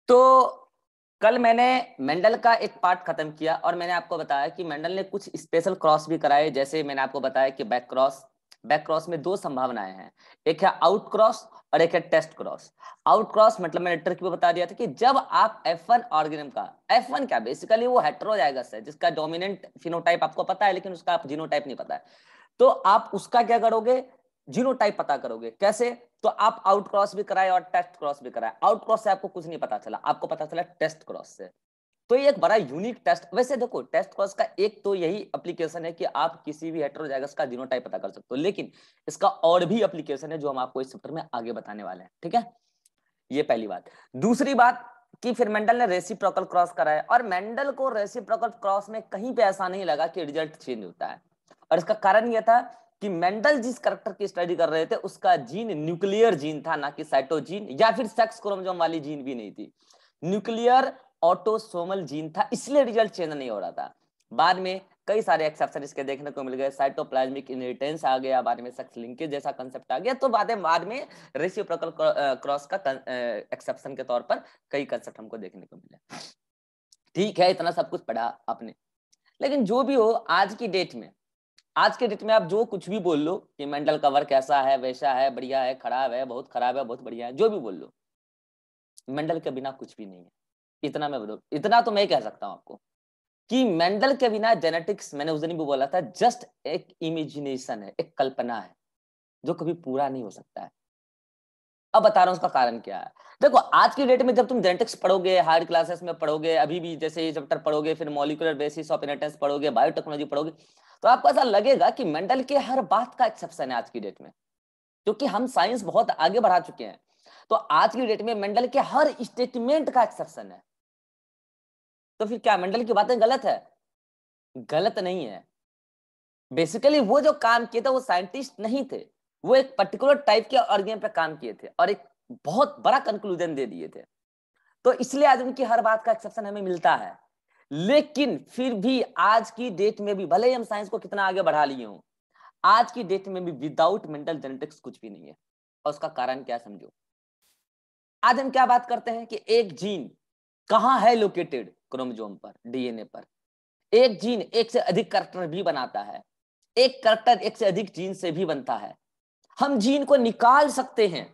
तो कल मैंने मेंडल का एक पार्ट खत्म किया और मैंने आपको बताया कि मेंडल ने कुछ स्पेशल क्रॉस भी कराए। जैसे मैंने आपको बताया कि बैक क्रॉस में दो संभावनाएं हैं, एक है आउट क्रॉस और एक है टेस्ट क्रॉस। आउट क्रॉस मतलब मैंने ट्रिक भी बता दिया था कि जब आप F1 ऑर्गेनिज्म का, F1 क्या बेसिकली वो हेटेरोजाइगस है जिसका डोमिनेंट फिनोटाइप आपको पता है लेकिन उसका आप जीनोटाइप नहीं पता है, तो आप उसका क्या करोगे, जीनोटाइप पता करोगे। कैसे? तो आप आउट क्रॉस भी कराए और टेस्ट क्रॉस भी कराए। आउट क्रॉस से आपको कुछ नहीं पता चला, आपको पता चला टेस्ट क्रॉस से। तो ये एक बड़ा यूनिक टेस्ट। वैसे देखो टेस्ट क्रॉस का एक तो यही एप्लीकेशन है कि आप किसी भी हेटेरोजाइगस का जीनोटाइप पता कर सकते हो, लेकिन इसका और भी एप्लीकेशन है जो हम आपको इस चैप्टर में आगे बताने वाले हैं। ठीक है, ये पहली बात। दूसरी बात कि फिर मेंडल ने रेसिप्रोकल क्रॉस कराया और मेंडल को रेसिप्रोकल क्रॉस में कहीं पे ऐसा नहीं लगा कि रिजल्ट चेंज होता है। और इसका कारण यह था कि मेंडल जिस करैक्टर की स्टडी कर रहे थे उसका जीन न्यूक्लियर जीन था, ना कि साइटोजीन या फिर सेक्स क्रोमोसोम वाली जीन भी नहीं थी, न्यूक्लियर ऑटोसोमल जीन था, इसलिए रिजल्ट चेंज नहीं हो रहा था। बाद में कई सारे एक्सेप्शन इसके देखने को मिल गए, साइटोप्लाज्मिक इनहेरिटेंस आ गया, बाद में सेक्स लिंकेज जैसा कंसेप्ट आ गया, तो बाद में रेसिप्रोकल क्रॉस का एक्सेप्शन के तौर पर कई कंसेप्ट हमको देखने को मिले। ठीक है, इतना सब कुछ पढ़ा आपने, लेकिन जो भी हो आज के डेट में आप जो कुछ भी बोल लो कि मेंडल का वर्क ऐसा है वैसा है, बढ़िया है, खराब है, बहुत बढ़िया है, जो भी बोल लो, मेंडल के बिना कुछ भी नहीं है। इतना तो मैं कह सकता हूं आपको कि मेंडल के बिना जेनेटिक्स, मैंने उस दिन भी बोला था, जस्ट एक इमेजिनेशन है, एक कल्पना है जो कभी पूरा नहीं हो सकता है। अब बता रहा हूं उसका कारण क्या है। देखो आज की डेट में जब तुम जेनेटिक्स पढ़ोगे, हायर क्लासेस में पढ़ोगे, अभी भी जैसे ये चैप्टर पढ़ोगे, फिर मॉलिक्यूलर बेसिस ऑफ इनहेरिटेंस पढ़ोगे, बायोटेक्नोलॉजी पढ़ोगे, तो आपको ऐसा लगेगा कि मेंडल के हर बात का एक्सेप्शन है आज की डेट में, क्योंकि हम साइंस बहुत आगे बढ़ा चुके हैं। तो आज की डेट में मेंडल के हर स्टेटमेंट का एक्सेप्शन है। तो फिर क्या मेंडल की बातें गलत है? गलत नहीं है। बेसिकली वो जो काम किए थे वो साइंटिस्ट नहीं थे, वो एक पर्टिकुलर टाइप के ऑर्गेन पे काम किए थे और एक बहुत बड़ा कंक्लूजन दे दिए थे। तो इसलिए आज उनकी हर बात का एक्सेप्शन हमें मिलता है। लेकिन फिर भी आज की डेट में भी, भले ही हम साइंस को कितना आगे बढ़ा लिए हों, आज की डेट में भी विदाउट मेंटल जेनेटिक्स कुछ भी नहीं है। और उसका कारण क्या समझो। आज हम क्या बात करते हैं कि एक जीन कहां है लोकेटेड, क्रोमोसोम पर, डीएनए पर। एक जीन एक से अधिक करैक्टर भी बनाता है, एक करैक्टर एक से अधिक जीन से भी बनता है। हम जीन को निकाल सकते हैं,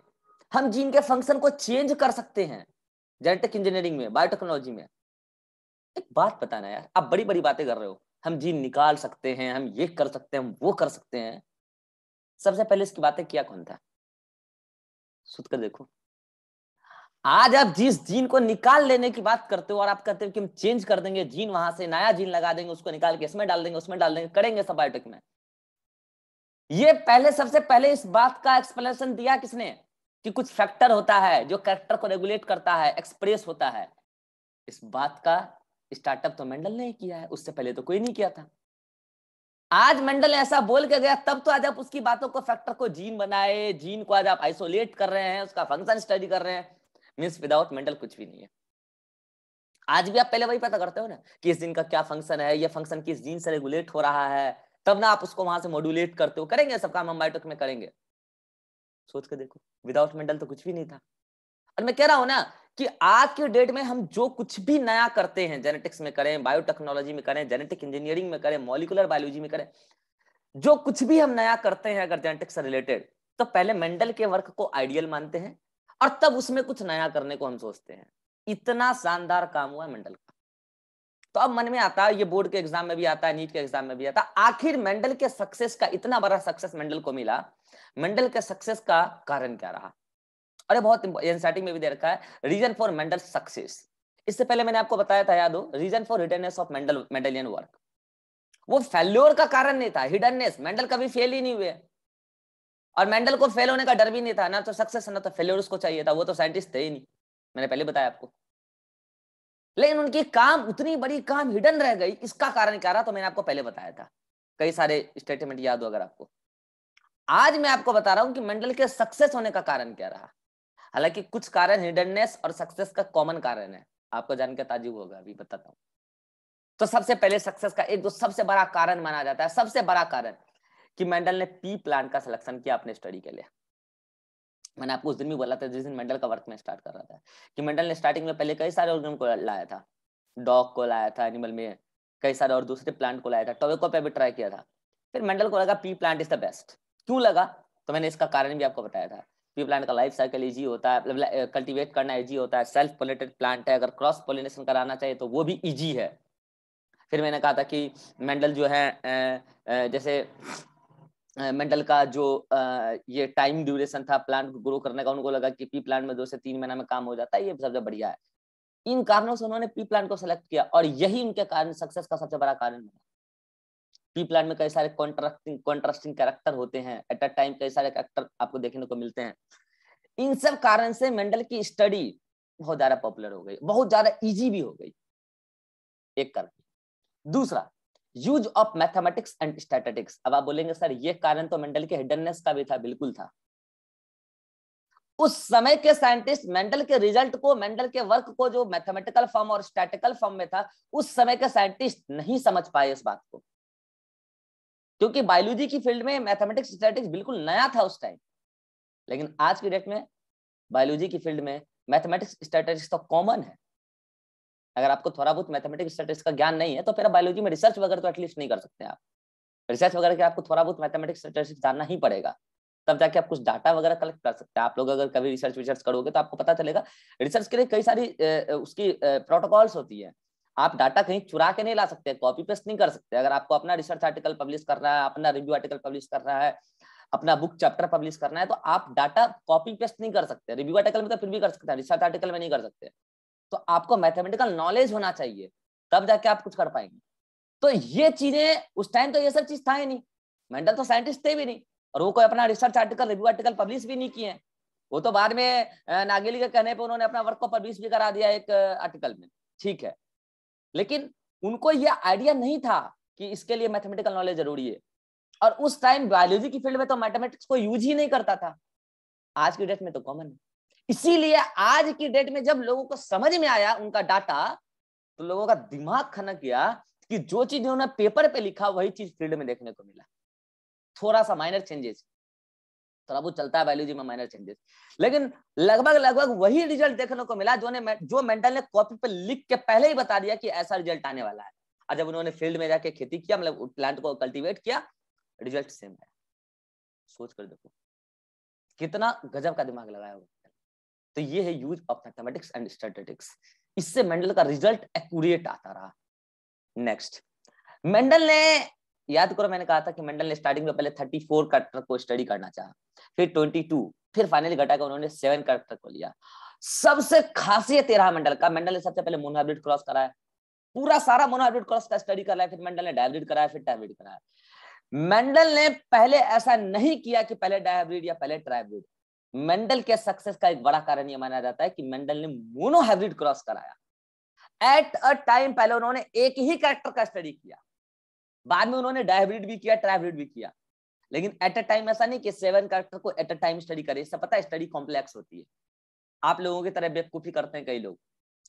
हम जीन के फंक्शन को चेंज कर सकते हैं जेनेटिक इंजीनियरिंग में, बायोटेक्नोलॉजी में। एक बात बताना यार, आप बड़ी बड़ी बातें कर रहे हो, हम जीन निकाल सकते हैं, हम ये कर सकते हैं, हम वो कर सकते हैं। सबसे पहले इसकी बातें किया कौन था? सोच कर देखो। आज आप जिस जीन को निकाल लेने की बात करते हो और आप कहते हो कि हम चेंज कर देंगे जीन, वहां से नया जीन लगा देंगे, उसको निकाल के इसमें डाल देंगे, उसमें डाल देंगे, करेंगे सब बायोटेक में। ये सबसे पहले इस बात का एक्सप्लेनेशन दिया किसने कि कुछ फैक्टर होता है जो कैरेक्टर को रेगुलेट करता है, एक्सप्रेस होता है। इस बात का स्टार्टअप तो मेंडल ने ही किया है, उससे पहले तो कोई नहीं किया था। आज मेंडल ने ऐसा बोल के गया, तब तो आज आप उसकी बातों को, फैक्टर को जीन बनाए, जीन को आज आप आइसोलेट कर रहे हैं, उसका फंक्शन स्टडी कर रहे हैं। मींस विदाउट मेंडल कुछ भी नहीं है। आज भी आप पहले वही पता करते हो ना कि इस जीन का क्या फंक्शन है, ये फंक्शन किस जीन से रेगुलेट हो रहा है, तब ना आप उसको वहां से मॉड्यूलेट करते हो। करेंगे सब काम हम बायोटेक में करेंगे। सोच के देखो, विदाउट मेंडल तो कुछ भी नहीं था। और मैं कह रहा हूं ना कि आज के डेट में हम जो कुछ भी नया करते हैं, जेनेटिक्स में करें, बायोटेक्नोलॉजी में करें, जेनेटिक इंजीनियरिंग में करें, मॉलिक्यूलर बायोलॉजी में करें, जो कुछ भी हम नया करते हैं अगर जेनेटिक्स से रिलेटेड, तो पहले मेंडल के वर्क को आइडियल मानते हैं और तब उसमें कुछ नया करने को हम सोचते हैं। इतना शानदार काम हुआ मेंडल का। तो अब मन में आता है, ये बोर्ड के एग्जाम में भी आता है, नीट के एग्जाम में भी आता है, आखिर मेंडल के सक्सेस का, इतना बड़ा सक्सेस मेंडल को मिला, मेंडल के सक्सेस का कारण क्या रहा? अरे बहुत एनसीईआरटी में भी दे रखा है, रीजन फॉर मेंडल सक्सेस। इससे पहले मैंने आपको बताया था, याद हो, reason for hiddenness of Mendelian work. वो फेल्योर का कारण नहीं था, हिडननेस। मेंडल कभी फेल ही नहीं हुए और मेंडल को फेल होने का डर भी नहीं था, ना तो सक्सेस ना तो फेल्योर उसको चाहिए था, वो तो साइंटिस्ट थे ही नहीं, मैंने पहले बताया आपको। लेकिन उनकी काम, उतनी बड़ी काम हिडन रह गई, इसका कारण क्या रहा? तो मैंने आपको पहले बताया था, कई सारे स्टेटमेंट याद हो अगर आपको। आज मैं आपको बता रहा हूं कि मेंडल के सक्सेस होने का कारण क्या रहा। हालांकि कुछ कारण हिडननेस और सक्सेस का कॉमन कारण है, आपको जानकर ताज्जुब होगा, अभी बताता हूं। तो सबसे पहले सक्सेस का एक जो सबसे बड़ा कारण माना जाता है, सबसे बड़ा कारण, कि मेंडल ने पी प्लांट का सिलेक्शन किया अपने स्टडी के लिए। मैंने आपको उस दिन भी बोला था जिस दिन मेंडल का वर्क में स्टार्ट कर रहा था, कि मेंडल ने स्टार्टिंग में पहले कई सारे ऑर्गेनिज्म को लाया था, डॉग को लाया था एनिमल में, कई सारे और दूसरे प्लांट को लाया था, टोबैको पे भी ट्राई किया था। फिर मेंडल को लगा P plant is the best. क्यों लगा? तो मैंने इसका कारण भी आपको बताया था। पी प्लांट का लाइफ साइकिल इजी होता है, कल्टीवेट करना इजी होता है, सेल्फ पोलिनेटेड प्लांट है, अगर क्रॉस पोलिनेशन कराना चाहिए तो वो भी इजी है। फिर मैंने कहा था कि मेंडल जो है जैसे मेंडल का जो ये टाइम ड्यूरेशन था प्लांट को ग्रो करने का, उनको लगा कि पी प्लांट में 2 से 3 महीना में काम हो जाता है, ये सबसे बढ़िया है। इन कारणों से उन्होंने पी प्लांट को सेलेक्ट किया और यही उनके कारण सक्सेस का सबसे बड़ा कारण बना। पी प्लांट में कई सारे कॉन्ट्रास्टिंग कैरेक्टर होते हैं, एट अ टाइम कई सारे कैरेक्टर आपको देखने को मिलते हैं। इन सब कारण से मेंडल की स्टडी बहुत ज्यादा पॉपुलर हो गई, बहुत ज्यादा इजी भी हो गई, एक कारण। दूसरा, use of mathematics and statistics. अब आप बोलेंगे सर ये कारण तो मेंडल के हिडननेस का भी था, बिल्कुल था। उस समय के साइंटिस्ट मेंडल के रिजल्ट को, मेंडल के वर्क को जो मैथमेटिकल फॉर्म और स्टैटिकल फॉर्म में था, उस समय के साइंटिस्ट नहीं समझ पाए इस बात को, क्योंकि बायोलॉजी की फील्ड में मैथमेटिक्स स्टैटिस्टिक्स बिल्कुल नया था उस टाइम। लेकिन आज की डेट में बायोलॉजी की फील्ड में मैथमेटिक्स स्टैटिस्टिक्स तो कॉमन है। अगर आपको थोड़ा बहुत मैथमेटिक्स स्टैटिस्टिक्स का ज्ञान नहीं है तो फिर बायोलॉजी में रिसर्च वगैरह तो एटलीस्ट नहीं कर सकते आप। रिसर्च वगैरह के आपको थोड़ा बहुत मैथमेटिक्स स्टैटिस्टिक्स जानना ही पड़ेगा, तब जाके आप कुछ डाटा वगैरह कलेक्ट कर सकते हैं। आप लोग अगर कभी रिसर्च करोगे तो आपको पता चलेगा रिसर्च के लिए कई सारी उसकी प्रोटोकॉल्स होती है। आप डाटा कहीं चुरा के नहीं ला सकते, कॉपी पेस्ट नहीं कर सकते। अगर आपको अपना रिसर्च आर्टिकल पब्लिश करना है, अपना रिव्यू आर्टिकल पब्लिश करना है, अपना बुक चैप्टर पब्लिश करना है, तो आप डाटा कॉपी पेस्ट नहीं कर सकते। रिव्यू आर्टिकल में तो फिर भी कर सकते हैं, रिसर्च आर्टिकल में नहीं कर सकते। तो आपको मैथमेटिकल नॉलेज होना चाहिए, तब जाके आप कुछ कर पाएंगे। तो ये चीजें उस टाइम तो ये सब चीज था ही नहीं, मेंडल तो साइंटिस्ट थे भी नहीं, और वो कोई अपना research article review article publish भी नहीं किए। वो तो बाद में नागेली के कहने पे उन्होंने अपना वर्क को पब्लिश भी करा दिया एक आर्टिकल में, ठीक है। लेकिन उनको ये आइडिया नहीं था कि इसके लिए मैथमेटिकल नॉलेज जरूरी है। और उस टाइम बायोलॉजी की फील्ड में तो मैथमेटिक्स को यूज ही नहीं करता था, आज की डेट में तो कॉमन है। इसीलिए आज की डेट में जब लोगों को समझ में आया उनका डाटा, तो लोगों का दिमाग खनक गया कि जो चीज उन्होंने पेपर पे लिखा वही चीज फील्ड में देखने को मिला। थोड़ा सा माइनर चेंजेस, थोड़ा बहुत चलता है बायोलॉजी में माइनर चेंजेस, लेकिन लगभग वही रिजल्ट देखने को मिला जो मेंडल ने कॉपी पे लिख के पहले ही बता दिया कि ऐसा रिजल्ट आने वाला है। और जब उन्होंने फील्ड में जाके खेती किया, मतलब प्लांट को कल्टीवेट किया, रिजल्ट सेम है। सोच कर देखो कितना गजब का दिमाग लगाया हुआ। तो ये है use of mathematics and statistics, इससे मेंडल का रिजल्ट एक्यूरेट आता रहा। नेक्स्ट, मेंडल ने, याद करो मैंने कहा था कि मेंडल ने स्टार्टिंग में पहले 34 कैरेक्टर को स्टडी करना चाहा, फिर 22, फिर फाइनली घटाकर उन्होंने 7 कैरेक्टर को लिया। सबसे खासियत ये रहा मेंडल का, मेंडल ने सबसे पहले मोनोहाइब्रिड क्रॉस कराया, पूरा सारा मोनोहाइब्रिड क्रॉस का स्टडी कराया, फिर मेंडल ने डायहाइब्रिड कराया, फिर ट्राइब्रिड कराया। मेंडल ने पहले ऐसा नहीं किया कि पहले डायहाइब्रिड या पहले ट्राइब्रिड। मेंडल के सक्सेस का एक बड़ा कारण यह माना जाता है कि मेंडल ने मोनोहाइब्रिड क्रॉस कराया। एट अ टाइम पहले उन्होंने एक ही कैरेक्टर का स्टडी किया, बाद में उन्होंने डायहाइब्रिड भी किया, ट्राइब्रिड भी किया, लेकिन एट अ टाइम ऐसा नहीं कि 7 कैरेक्टर को एट अ टाइम स्टडी करे। इससे पता है स्टडी कॉम्प्लेक्स होती है, आप लोगों की तरह बेवकूफी करते हैं कई लोग।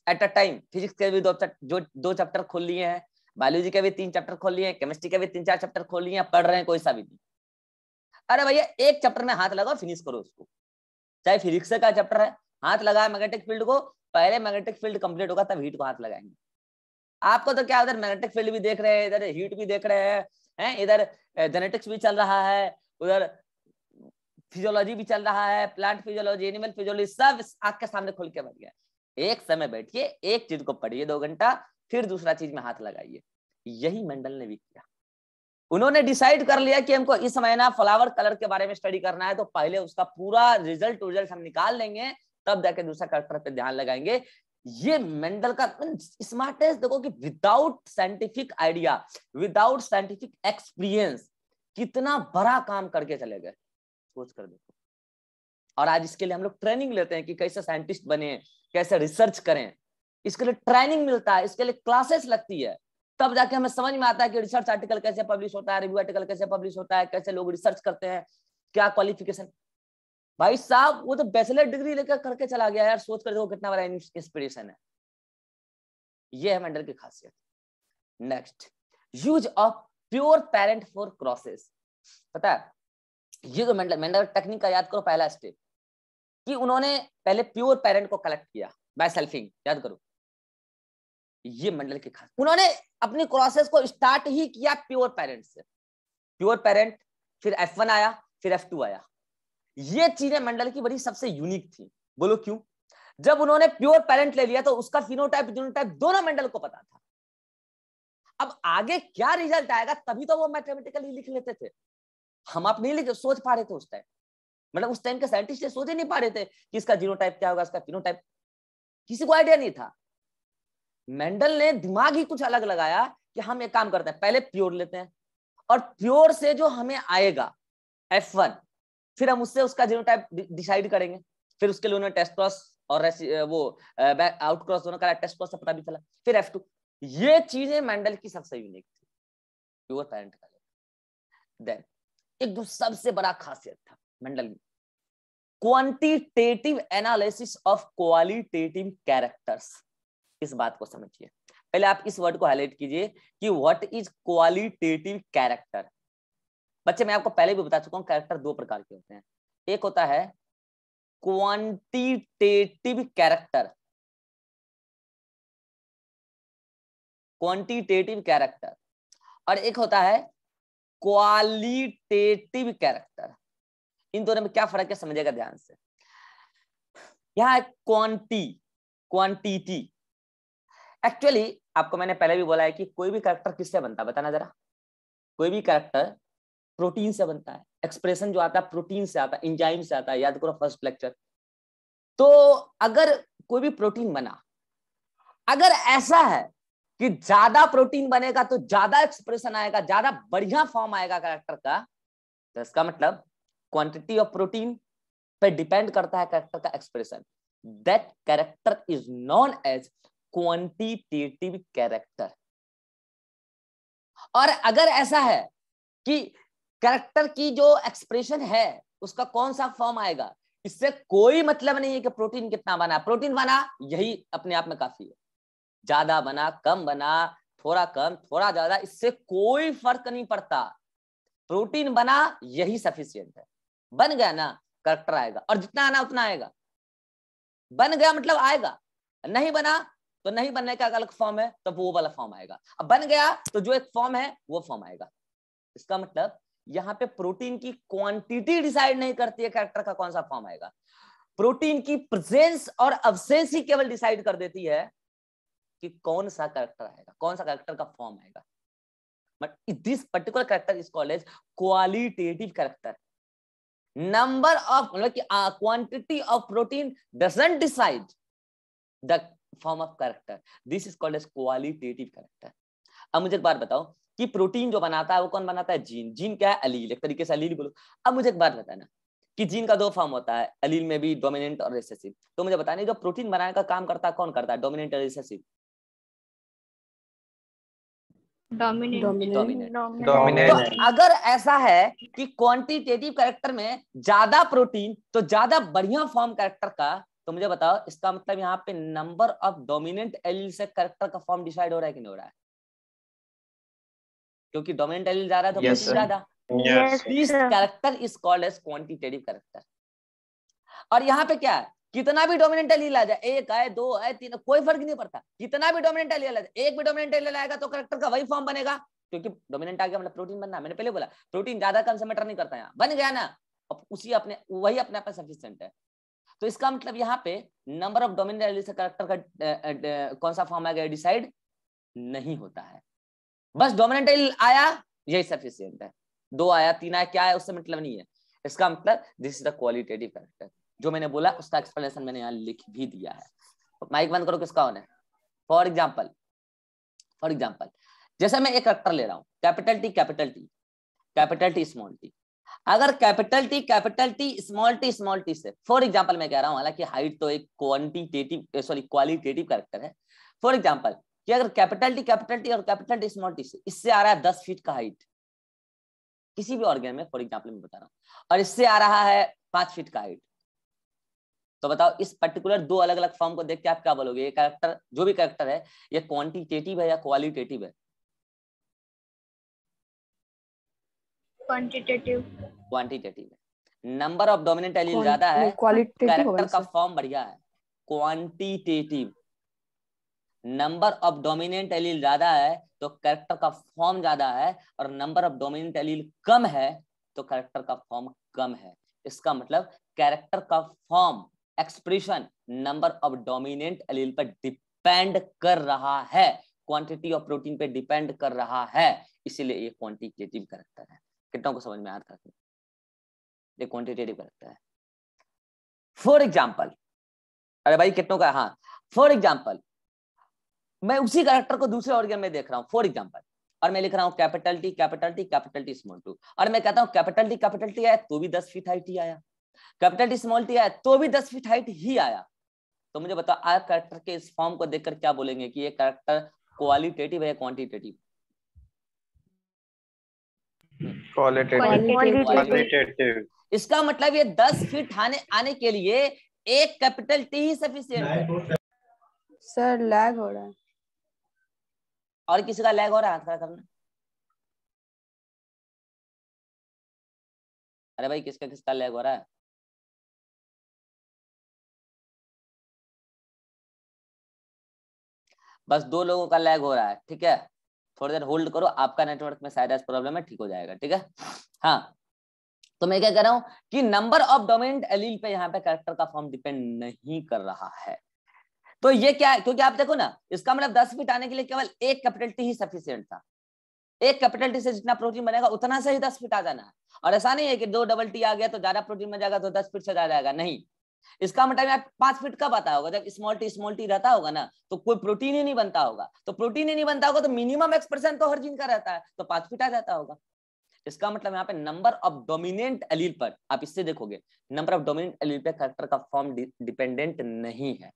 एट अ टाइम फिजिक्स के भी दो चैप्टर खोल लिए हैं, बायोलॉजी के भी 3 चैप्टर खोल लिए हैं, केमिस्ट्री के भी 3-4 चैप्टर खोल लिए हैं, पढ़ रहे हैं, कोई सा भी नहीं। अरे भैया एक चैप्टर में हाथ लगाओ, फिनिश करो उसको। चाहे फिजिक्स का चैप्टर है, हाथ लगाया मैग्नेटिक फील्ड को, पहले मैग्नेटिक फील्ड कंप्लीट होगा तब हीट को हाथ लगाएंगे। आपको तो क्या उधर मैग्नेटिक फील्ड भी देख रहे हैं, इधर हीट भी देख रहे हैं, इधर जेनेटिक्स भी चल रहा है, उधर फिजियोलॉजी भी चल रहा है, प्लांट फिजियोलॉजी, एनिमल फिजियोलॉजी, सब आंख के सामने खुल के बैठ गया। एक समय बैठिए, एक चीज को पढ़िए 2 घंटा, फिर दूसरा चीज में हाथ लगाइए। यही मेंडल ने भी किया। उन्होंने डिसाइड कर लिया कि हमको इस महीना फ्लावर कलर के बारे में स्टडी करना है, तो पहले उसका पूरा रिजल्ट हम निकाल लेंगे, तब जाके दूसरा कैरेक्टर पे ध्यान लगाएंगे। ये मेंडल का स्मार्टेस्ट देखो कि without scientific idea, without scientific experience कितना बड़ा काम करके चले गए, सोच कर देखो। और आज इसके लिए हम लोग ट्रेनिंग लेते हैं कि कैसे साइंटिस्ट बने, कैसे रिसर्च करें, इसके लिए ट्रेनिंग मिलता है, इसके लिए क्लासेस लगती है, तब जाके हमें समझ में आता है कि रिसर्च आर्टिकल कैसे पब्लिश होता है, रिव्यू आर्टिकल कैसे पब्लिश होता है, कैसे लोग रिसर्च करते हैं, क्या क्वालिफिकेशन। भाई साहब वो तो बैचलर डिग्री लेकर करके चला गया यार, सोच कर देखो कितना बड़ा इंस्पिरेशन है। ये है मेंडल की खासियत। Next, use of pure parent for crosses. पता है ये जो मेंडल टेक्निक का याद करो, पहला स्टेप कि उन्होंने पहले प्योर पेरेंट को कलेक्ट किया बाय सेल्फिंग, याद करो, ये मंडल की खास, उन्होंने अपनी प्रोसेस को स्टार्ट ही किया प्योर पेरेंट से, प्योर पेरेंट, फिर F1 आया, फिर F2 आया। ये चीजें मंडल की बड़ी सबसे यूनिक थी। बोलो क्यों? जब उन्होंने प्योर पेरेंट ले लिया तो उसका फिनोटाइप जीनोटाइप दोनों मंडल को पता था। अब आगे क्या रिजल्ट आएगा तभी तो वो मैथमेटिकली लिख लेते थे, हम आप नहीं लिख सोच पा रहे थे उस टाइम, मतलब उस टाइम के साइंटिस्ट सोच ही नहीं पा रहे थे कि इसका जीनोटाइप क्या होगा, इसका फिनोटाइप, किसी को आइडिया नहीं था। मेंडल ने दिमाग ही कुछ अलग लगाया कि हम एक काम करते हैं, पहले प्योर लेते हैं और प्योर से जो हमें आएगा F1, फिर हम उससे उसका जीनोटाइप डिसाइड करेंगे। फिर उसके लिए उन्होंने टेस्ट क्रॉस और वो आउट क्रॉस दोनों करा, टेस्ट क्रॉस से पता भी चला। फिर F2, ये चीजें मेंडल की सबसे यूनिक थी, प्योर पेरेंट का। देन एक जो सबसे बड़ा खासियत था मेंडल की, quantitative analysis of qualitative characters. इस बात को समझिए, पहले आप इस वर्ड को हाईलाइट कीजिए कि व्हाट इज क्वालिटेटिव कैरेक्टर। बच्चे मैं आपको पहले भी बता चुका हूं, कैरेक्टर दो प्रकार के होते हैं, एक होता है क्वांटिटेटिव कैरेक्टर, क्वांटिटेटिव कैरेक्टर, और एक होता है क्वालिटेटिव कैरेक्टर। इन दोनों में क्या फर्क है समझिएगा ध्यान से। यहां क्वांटिटी, एक्चुअली आपको मैंने पहले भी बोला है कि कोई भी कैरेक्टर किससे बनता है, बताना जरा। कोई भी कैरेक्टर प्रोटीन से बनता है, एक्सप्रेशन जो आता है प्रोटीन से आता है, एंजाइम से आता है, याद करो फर्स्ट लेक्चर। तो अगर कोई भी प्रोटीन बना, अगर ऐसा है कि ज्यादा प्रोटीन बनेगा तो ज्यादा एक्सप्रेशन आएगा, ज्यादा बढ़िया फॉर्म आएगा कैरेक्टर का, तो इसका मतलब क्वांटिटी ऑफ प्रोटीन पे डिपेंड करता है कैरेक्टर का expression. That character is known as quantitative character. और अगर ऐसा है कि कैरेक्टर की जो एक्सप्रेशन है उसका कौन सा फॉर्म आएगा, इससे कोई मतलब नहीं है कि प्रोटीन कितना बना, प्रोटीन बना यही अपने आप में काफी है, ज्यादा बना कम बना, थोड़ा कम थोड़ा ज्यादा, इससे कोई फर्क नहीं पड़ता, प्रोटीन बना यही सफिशियंट है। बन गया ना, कैरेक्टर आएगा, और जितना आना उतना आएगा। बन गया मतलब आएगा, नहीं बना तो नहीं बनने का अलग फॉर्म है, तो वो वाला फॉर्म आएगा। अब बन गया तो जो एक फॉर्म है वो फॉर्म आएगा। इसका मतलब यहाँ पे प्रोटीन की क्वांटिटी डिसाइड नहीं करती है कैरेक्टर का कौन सा फॉर्म आएगा, प्रोटीन की प्रेजेंस और अब्सेंस ही केवल डिसाइड कर देती है कि कौन सा कैरेक्टर आएगा, कौन सा कैरेक्टर का फॉर्म आएगा। But this particular character is called as qualitative character. Number of मतलब कि quantity of protein doesn't decide the form of character, this is called as qualitative character. अब मुझे एक बात बताओ कि प्रोटीन जो बनाता है वो कौन बनाता है, जीन। जीन क्या है, एलील, एक तरीके से एलील बोलो। अब मुझे एक बात बताना कि जीन का दो फॉर्म होता है, एलील में भी डोमिनेंट और रिसेसिव। तो मुझे बताना जो प्रोटीन बनाने का काम करता है कौन करता है, डोमिनेंट और रिसेसिव? डोमिनेंट। तो अगर ऐसा है कि क्वांटिटेटिव कैरेक्टर में ज्यादा प्रोटीन तो ज्यादा बढ़िया फॉर्म कैरेक्टर का, तो मुझे बताओ इसका मतलब यहाँ पे नंबर ऑफ डोमिनेंट एलील से कैरेक्टर का फॉर्म डिसाइड हो रहा है कि नहीं हो रहा है? क्योंकि डोमिनेंट एलील ज्यादा है तो प्रोटीन ज्यादा। This character is called as quantitative character. और यहाँ पे क्या है, कितना भी डोमिनेंट एलील आ जाए, एक आए दो आए तीन, कोई फर्क नहीं पड़ता, कितना भी डोमिनेंट एलील आ जाए, एक भी डोमिनेंट एलील आएगा तो कैरेक्टर का वही फॉर्म बनेगा, क्योंकि डोमिनेंट आ गया मतलब प्रोटीन बनना। मैंने पहले बोला प्रोटीन ज्यादा कम से मैटर नहीं करता, यहाँ बन गया ना, अब उसी अपने वही अपने आप में सफिशिएंट है। तो इसका मतलब यहाँ पे नंबर ऑफ डोमिनेंट एलील से कैरेक्टर का कौन सा फॉर्म आएगा डिसाइड नहीं होता है, बस डोमिनेंट एलील आया यही सफिशिएंट है, दो आया तीन आया क्या है उससे मतलब नहीं है। इसका मतलब this is the qualitative character. जो मैंने बोला उसका एक्सप्लेनेशन मैंने यहाँ लिख भी दिया है। माइक बंद करो, किसका ऑन है? फॉर एग्जाम्पल जैसे मैं एक कैरेक्टर ले रहा हूँ, capital T capital T capital T small T. अगर कैपिटल टी स्मॉल टी से, फॉर एग्जाम्पल मैं कह रहा हूँ, हालांकि हाइट तो एक क्वालिटेटिव कैरेक्टर है। फॉर एग्जाम्पल कि अगर कैपिटल टी और कैपिटल टी स्मॉल टी से, इससे आ रहा है 10 फीट का हाइट किसी भी ऑर्गन में, फॉर एग्जाम्पल मैं बता रहा हूँ, और इससे आ रहा है 5 फीट का हाइट, तो बताओ इस पर्टिकुलर दो अलग अलग फॉर्म को देख के आप क्या बोलोगे, ये कैरेक्टर जो भी कैरेक्टर है ये क्वांटिटेटिव है या क्वालिटेटिव है? क्वांटिटेटिव क्वांटिटेटिव है। नंबर ऑफ डोमिनेंट एलील ज्यादा है, क्वालिटेटिव होगा कैरेक्टर का सर। फॉर्म बढ़िया है। Quantitative, number of dominant allele ज्यादा है तो कैरेक्टर का फॉर्म ज्यादा है, और नंबर ऑफ डोमिनेंट एलील कम है तो कैरेक्टर का फॉर्म कम है। इसका मतलब कैरेक्टर का form, expression number of dominant allele पर डिपेंड कर रहा है, क्वांटिटी ऑफ प्रोटीन पे डिपेंड कर रहा है, इसीलिए ये क्वांटिटेटिव कैरेक्टर है। कितनों को समझ में आता है? ये क्वांटिटेटिव कैरेक्टर है। फॉर एग्जाम्पल, अरे भाई कितनों का, हाँ, फॉर एग्जाम्पल मैं उसी कैरेक्टर को दूसरे ऑर्गन में देख रहा हूं, फॉर एग्जाम्पल, और मैं लिख रहा हूं capital T capital T capital T small two, और मैं कहता हूं कैपिटल टी आया तो भी 10 फीट हाइट ही आया, कैपिटल टी स्मॉल टी आया तो भी 10 फीट हाइट ही आया। तो मुझे बताओ आप कैरेक्टर के इस फॉर्म को देखकर क्या बोलेंगे कि ये कैरेक्टर क्वालिटेटिव है या क्वांटिटेटिव? क्वालिटेटिव। इसका मतलब ये 10 फीट आने के लिए एक कैपिटल टी ही सफिशिएंट है। सर लैग हो रहा है। और किसी का लैग हो रहा है? हाथ खड़ा करना। अरे भाई किसका किसका लैग हो रहा है? बस 2 लोगों का लैग हो रहा है, ठीक है, थोड़ी देर होल्ड करो, आपका नेटवर्क में शायद ऐसा प्रॉब्लम है, ठीक हो जाएगा, ठीक है। हाँ, तो मैं क्या कह रहा हूं कि नंबर ऑफ डोमिनेंट एलील पे यहाँ पे कैरेक्टर का फॉर्म डिपेंड नहीं कर रहा है। तो ये क्या है, क्योंकि आप देखो ना, इसका मतलब 10 फीट आने के लिए केवल एक कैपिटल टी ही सफिशिएंट था, एक कैपिटल टी से जितना प्रोटीन बनेगा उतना से ही 10 फीट आ जाना है। और ऐसा नहीं है कि 2 डबल टी आ गया तो ज्यादा प्रोटीन बन जाएगा तो 10 फीट से ज्यादा आएगा, नहीं। इसका मतलब 5 फीट कब आता होगा? जब स्मॉल टी रहता होगा ना, तो कोई प्रोटीन ही नहीं बनता होगा, तो प्रोटीन ही नहीं बनता होगा तो मिनिमम एक्सप्रेशन तो हर जीन का रहता है, तो 5 फीट आ जाता होगा। इसका मतलब यहाँ पे नंबर ऑफ डोमिनेंट एलील पर, आप इससे देखोगे, नंबर ऑफ डोमिनेंट एलील पे कैरेक्टर का फॉर्म डिपेंडेंट नहीं है।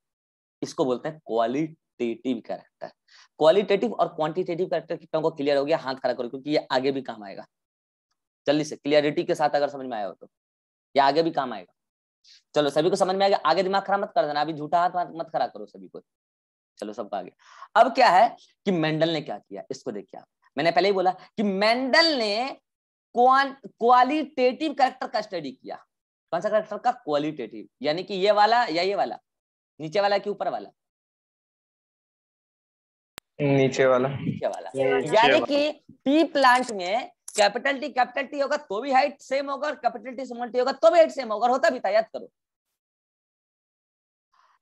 इसको बोलते हैं क्वालिटेटिव कैरेक्टर। क्वालिटेटिव और क्वांटिटेटिव कैरेक्टर कितनों को क्लियर हो गया? हाथ खड़ा करो, क्योंकि ये आगे भी काम आएगा। जल्दी से क्लियरिटी के साथ अगर समझ में आया हो तो ये आगे भी काम आएगा। चलो सभी को समझ में आ गया? आगे दिमाग खराब मत कर देना, अभी झूठा हाथ मत खड़ा करो सभी को। चलो सबका आगे। अब क्या है कि मेंडल ने क्या किया, इसको देखिए आप। मैंने पहले ही बोला कि मेंडल ने क्वालिटेटिव कैरेक्टर का स्टडी किया। कौन सा कैरेक्टर का? क्वालिटेटिव, यानी कि ये वाला या ये वाला, नीचे वाला कि ऊपर वाला? नीचे वाला। नीचे वाला, यानी कि टी प्लांट में कैपिटल टी होगा तो भी हाइट सेम होगा, और कैपिटल टी स्मॉल टी होगा तो भी हाइट सेम होगा, होता भी था, याद करो।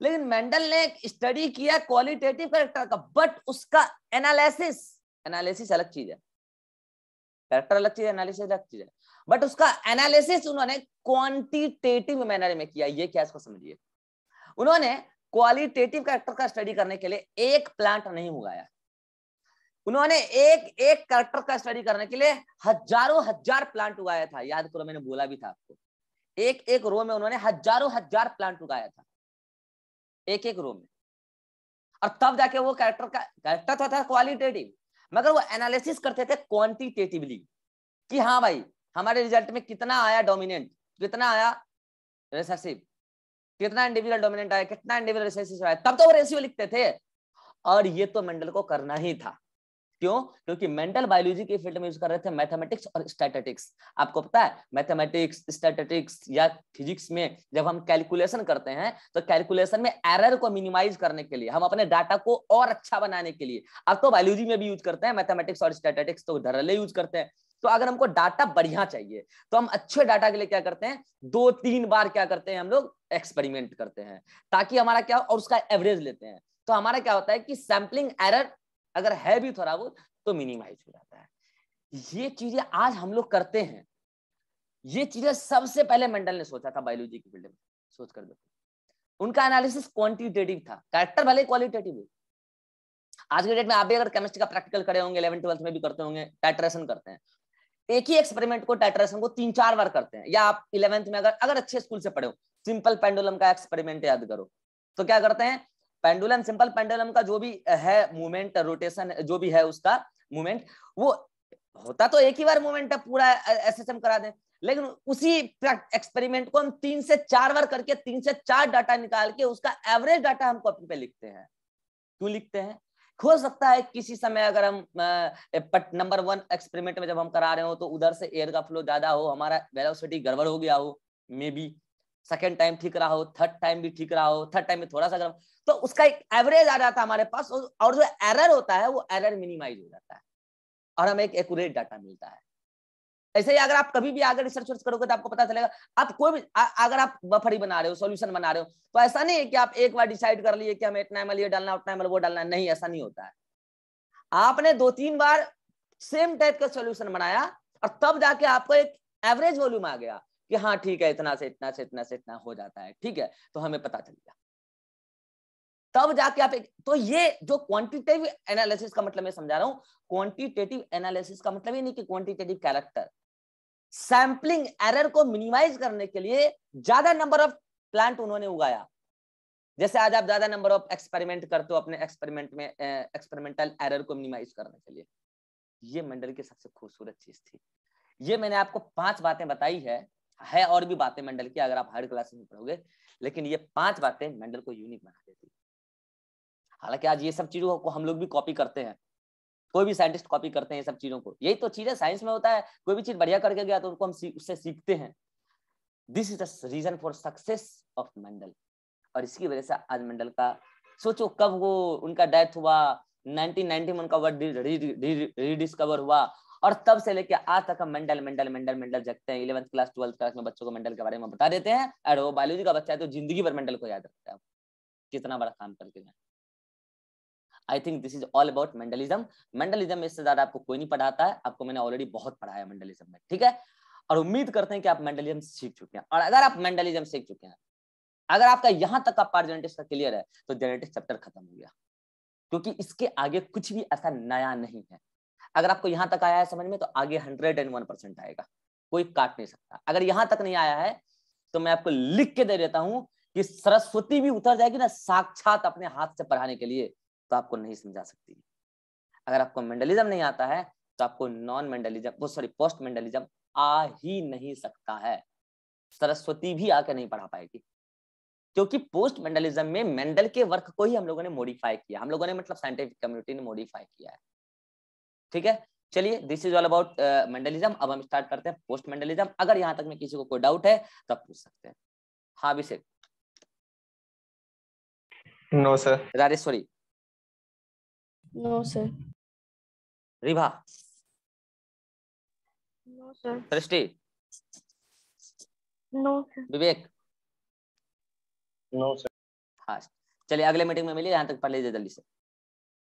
लेकिन मेंडल ने स्टडी किया क्वालिटेटिव कैरेक्टर का, बट उसका एनालिसिस अलग चीज है, कैरेक्टर अलग चीज है, एनालिसिस अलग चीज है, बट उसका एनालिसिस उन्होंने क्वांटिटेटिव मैनर में किया। ये क्या, इसको समझिए। उन्होंने क्वालिटेटिव कैरेक्टर का स्टडी करने के लिए एक प्लांट नहीं उगाया, उन्होंने एक एक कैरेक्टर का स्टडी करने के लिए हजारों हजार प्लांट उगाया था। याद करो, मैंने बोला भी था आपको, एक एक रो में उन्होंने हजारों हजार प्लांट उगाया था, एक एक रो में। और तब जाके वो कैरेक्टर तो था क्वालिटेटिव, मगर वो एनालिसिस करते थे क्वांटिटेटिवली कि हाँ भाई हमारे रिजल्ट में कितना आया डोमिनेंट, कितना आया रिसेसिव, कितना इंडिविजुअल डोमिनेंट आया, कितना इंडिविजुअल रिसेसिव आया, तब तो वो रेशियो लिखते थे। और ये तो मेंडल को करना ही था। क्यों? क्योंकि मेंडल बायोलॉजी के फील्ड में यूज कर रहे थे मैथमेटिक्स और स्टैटिस्टिक्स। आपको पता है मैथमेटिक्स, स्टैटिस्टिक्स या फिजिक्स में जब हम कैलकुलेशन करते हैं तो कैलकुलेशन में एरर को मिनिमाइज करने के लिए, हम अपने डाटा को और अच्छा बनाने के लिए, अब तो बायोलॉजी में भी यूज करते हैं मैथमेटिक्स और स्टैटिस्टिक्स, तो धड़ल्ले यूज करते हैं। तो अगर हमको डाटा बढ़िया चाहिए तो हम अच्छे डाटा के लिए क्या करते हैं, 2-3 बार क्या करते हैं, हम लोग एक्सपेरिमेंट करते हैं, ताकि हमारा क्या, और उसका एवरेज लेते हैं। तो हमारा क्या होता है कि सैंपलिंग एरर अगर है भी थोड़ा बहुत तो मिनिमाइज हो जाता है। ये चीजें आज हम लोग करते हैं, ये चीजें सबसे पहले मेंडल ने सोचा था बायोलॉजी की फील्ड में। सोच कर देखो, उनका एनालिसिस क्वांटिटेटिव था, कैरेक्टर भले क्वालिटेटिव हो। आज के डेट में आप भी अगर केमिस्ट्री का प्रैक्टिकल करे होंगे, 11th-12th में भी करते होंगे, टाइट्रेशन करते हैं, एक ही एक्सपेरिमेंट को, टाइट्रेशन को 3-4 बार करते हैं। या आप 11th में अगर अच्छे स्कूल से पढ़े हो, सिंपल पेंडुलम का एक्सपेरिमेंट याद करो, तो क्या करते हैं, पेंडुलम, सिंपल पेंडुलम का जो भी है मूवमेंट, रोटेशन जो भी है उसका मूवमेंट, वो होता तो एक ही बार मूवमेंट है, पूरा एसएसएम करा दें, लेकिन उसी एक्सपेरिमेंट को हम 3 से 4 बार करके 3 से 4 डाटा निकाल के उसका एवरेज डाटा हम कॉपी पे लिखते हैं। क्यों लिखते हैं? हो सकता है किसी समय अगर हम नंबर 1 एक्सपेरिमेंट में जब हम करा रहे हो तो उधर से एयर का फ्लो ज्यादा हो, हमारा वेलोसिटी गड़बड़ हो गया हो, मे बी सेकेंड टाइम ठीक रहा हो, थर्ड टाइम भी ठीक रहा हो, थर्ड टाइम में थोड़ा सा गलत, तो उसका एक एवरेज आ जाता है हमारे पास, और जो एरर होता है वो एरर मिनिमाइज हो जाता है और हमें एक एक्यूरेट डाटा मिलता है। ऐसे ही अगर आप कभी भी आगे रिसर्च करोगे तो आपको पता चलेगा, आप कोई भी अगर आप बफरी बना रहे हो, सॉल्यूशन बना रहे हो, तो ऐसा नहीं है कि आप एक बार डिसाइड कर लिए कि हमें इतना एमएल ये डालना, उतना एमएल वो डालना, नहीं, ऐसा नहीं होता है। आपने 2-3 बार सेम टाइप का सॉल्यूशन बनाया और तब जाके आपको एक एवरेज वॉल्यूम आ गया कि हाँ ठीक है, इतना से इतना से इतना से इतना हो जाता है, ठीक है, तो हमें पता चल गया, तब जाके आप एक, तो ये जो क्वांटिटेटिव एनालिसिस का मतलब मैं समझा रहा हूं, क्वांटिटेटिव एनालिसिस का मतलब ये नहीं कि क्वांटिटेटिव कैरेक्टर, सैंपलिंग एरर को मिनिमाइज करने के लिए ज्यादा नंबर ऑफ प्लांट उन्होंने उगाया। जैसे आज आप ज्यादा नंबर ऑफ एक्सपेरिमेंट करते हो अपने एक्सपेरिमेंट में, एक्सपेरिमेंटल एरर को मिनिमाइज करने के लिए। ये मेंडल की सबसे खूबसूरत चीज थी। ये मैंने आपको 5 बातें बताई है और भी बातें मेंडल की, अगर आप हायर क्लास में पढ़ोगे, लेकिन ये 5 बातें मेंडल को यूनिक बना देती। हालांकि आज ये सब चीजों को हम लोग भी कॉपी करते हैं, कोई भी साइंटिस्ट कॉपी करते हैं ये सब चीजों को, यही तो चीज है, साइंस में होता है, कोई भी चीज बढ़िया करके गया तो उनको हम उससे सीखते हैं। This is the reason for success of Mendel. और इसकी वजह से आज मेंडल का, सोचो कब वो उनका डेथ हुआ, 1990 में उनका वर्ड रीडिस्कवर हुआ, और तब से लेके आज तक हम मेंडल मेंडल मेंडल मेंडल जगते हैं। 11th क्लास 12th क्लास में बच्चों को मेंडल के बारे में बता देते हैं, और वो बायोलॉजी का बच्चा है तो जिंदगी भर मेंडल को याद रखता है, कितना बड़ा काम करके गए। I think this is all about Mendelism. Mendelism में इससे ज्यादा आपको कोई नहीं पढ़ाता है, आपको मैंने ऑलरेडी बहुत पढ़ाया मेंडलिज्म में, ठीक है। और उम्मीद करते हैं कि आप मेंडलिज्म सीख चुके हैं, और अगर आप मेंडलिज्म सीख चुके हैं, अगर आपका यहां तक का पार्ट जेनेटिक्स का क्लियर है, तो जेनेटिक्स चैप्टर खत्म हो गया, क्योंकि इसके आगे कुछ भी ऐसा नया नहीं है। अगर आपको यहां तक आया है समझ में, तो आगे 101% आएगा, कोई काट नहीं सकता। अगर यहां तक नहीं आया है तो मैं आपको लिख के दे देता हूं कि सरस्वती भी उतर जाएगी ना साक्षात अपने हाथ से पढ़ाने के लिए, तो आपको नहीं समझा सकती। अगर आपको मेंडलिज्म नहीं आता है तो आपको नॉन मेंडलिज्म, वो सॉरी पोस्ट मेंडलिज्म आ ही नहीं सकता है, सरस्वती भी आके नहीं पढ़ा पाएगी, क्योंकि पोस्ट मेंडलिज्म में मेंडल के वर्क को ही हम लोगों ने मॉडिफाई किया, हम लोगों ने मतलब साइंटिफिक कम्युनिटी ने मॉडिफाई किया है, ठीक है। चलिए, this is all about Mendelism. अब हम स्टार्ट करते हैं पोस्ट मेंडलिज्म। अगर यहां तक में किसी को कोई डाउट है तो आप पूछ सकते हैं। हाँ Abhishek. No sir. Rajeshwari. No sir. Ribha. No sir. Srishti. No sir. Vivek. No sir. हाँ चलिए, अगले मीटिंग में मिलिए, यहाँ तक पढ़ लीजिए जल्दी से।